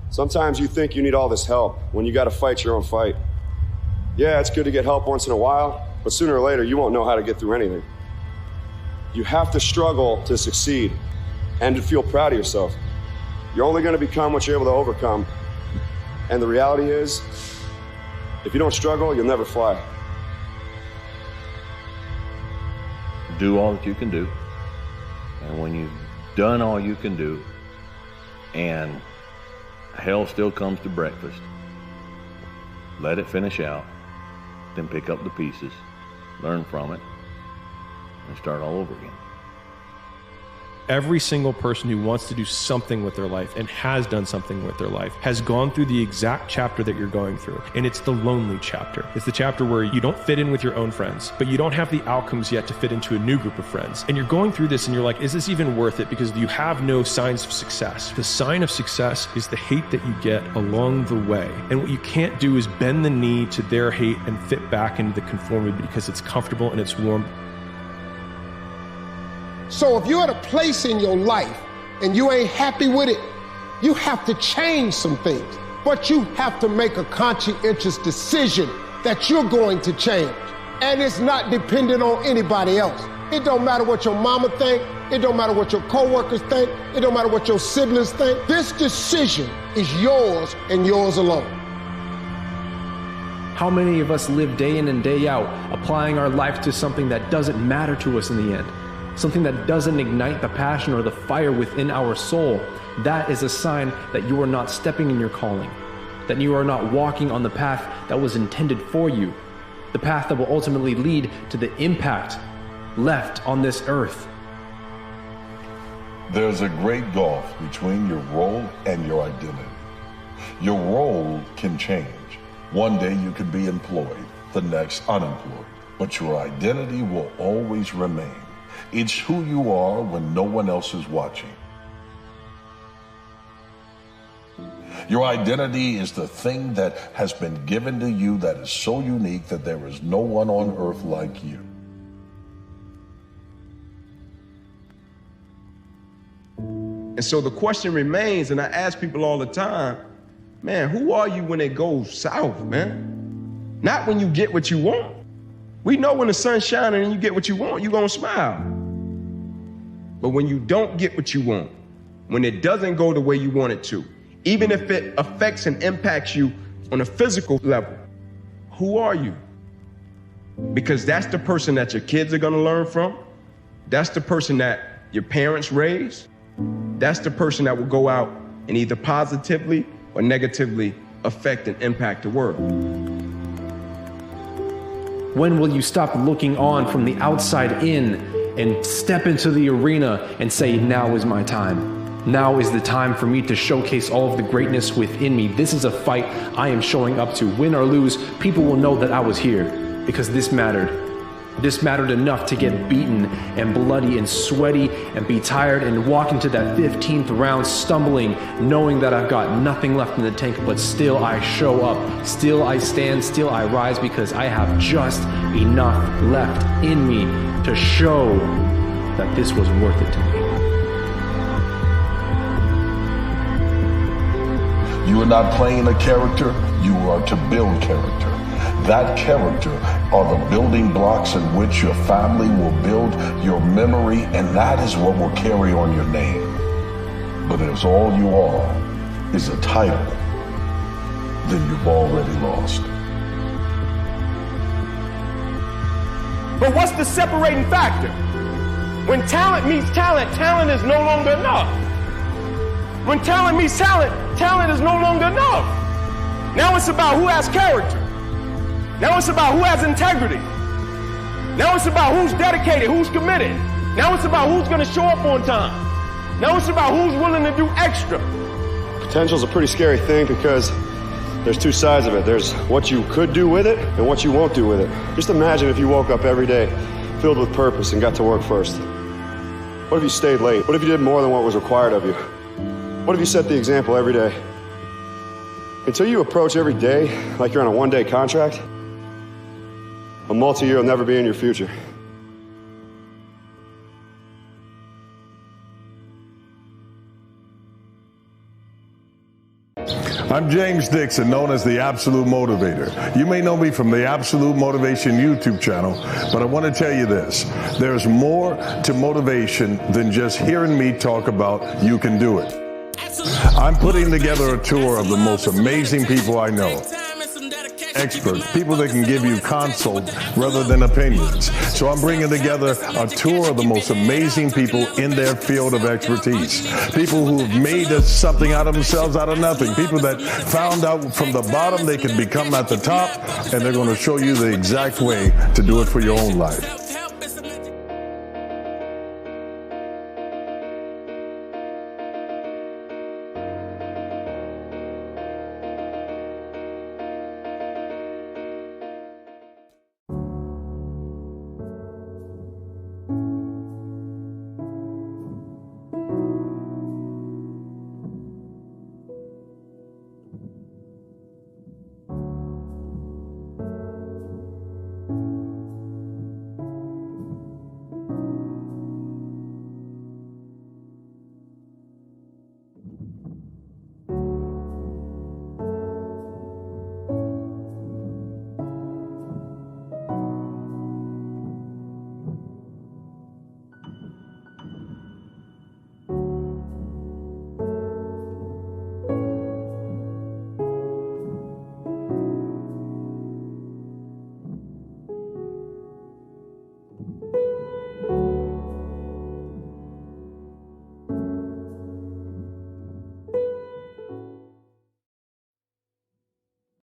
Sometimes you think you need all this help when you got to fight your own fight. Yeah, it's good to get help once in a while, but sooner or later you won't know how to get through anything. You have to struggle to succeed and to feel proud of yourself. You're only going to become what you're able to overcome. And the reality is, if you don't struggle, you'll never fly. Do all that you can do. And when you've done all you can do, and hell still comes to breakfast, let it finish out, then pick up the pieces, learn from it, and start all over again. Every single person who wants to do something with their life and has done something with their life has gone through the exact chapter that you're going through. And it's the lonely chapter. It's the chapter where you don't fit in with your own friends, but you don't have the outcomes yet to fit into a new group of friends. And you're going through this and you're like, is this even worth it? Because you have no signs of success. The sign of success is the hate that you get along the way. And what you can't do is bend the knee to their hate and fit back into the conformity because it's comfortable and it's warm. So if you're at a place in your life and you ain't happy with it, you have to change some things. But you have to make a conscientious decision that you're going to change. And it's not dependent on anybody else. It don't matter what your mama think. It don't matter what your coworkers think. It don't matter what your siblings think. This decision is yours and yours alone. How many of us live day in and day out, applying our life to something that doesn't matter to us in the end? Something that doesn't ignite the passion or the fire within our soul? That is a sign that you are not stepping in your calling, that you are not walking on the path that was intended for you, the path that will ultimately lead to the impact left on this earth. There's a great gulf between your role and your identity. Your role can change. One day you can be employed, the next unemployed, but your identity will always remain. It's who you are when no one else is watching. Your identity is the thing that has been given to you that is so unique that there is no one on earth like you. And so the question remains, and I ask people all the time, man, who are you when it goes south, man? Not when you get what you want. We know when the sun's shining and you get what you want, you're gonna smile. But when you don't get what you want, when it doesn't go the way you want it to, even if it affects and impacts you on a physical level, who are you? Because that's the person that your kids are gonna learn from. That's the person that your parents raised. That's the person that will go out and either positively or negatively affect and impact the world. When will you stop looking on from the outside in and step into the arena and say, now is my time? Now is the time for me to showcase all of the greatness within me. This is a fight I am showing up to. Win or lose, people will know that I was here because this mattered. This mattered enough to get beaten and bloody and sweaty and be tired and walk into that 15th round stumbling, knowing that I've got nothing left in the tank, but still I show up, still I stand, still I rise because I have just enough left in me to show that this was worth it to me. You are not playing a character, you are to build character. That character are the building blocks in which your family will build your memory, and that is what will carry on your name. But if all you are is a title, then you've already lost. But what's the separating factor? When talent meets talent, talent is no longer enough. When talent meets talent, talent is no longer enough. Now it's about who has character. Now it's about who has integrity. Now it's about who's dedicated, who's committed. Now it's about who's going to show up on time. Now it's about who's willing to do extra. Potential's a pretty scary thing because there's two sides of it. There's what you could do with it and what you won't do with it. Just imagine if you woke up every day filled with purpose and got to work first. What if you stayed late? What if you did more than what was required of you? What if you set the example every day? Until you approach every day like you're on a one-day contract, a multi-year will never be in your future. I'm James Dixon, known as the Absolute Motivator. You may know me from the Absolute Motivation YouTube channel, but I want to tell you this. There's more to motivation than just hearing me talk about you can do it. I'm putting together a tour of the most amazing people I know. Experts, people that can give you consult rather than opinions. So I'm bringing together a tour of the most amazing people in their field of expertise. People who have made something out of themselves out of nothing. People that found out from the bottom they could become at the top, and they're going to show you the exact way to do it for your own life.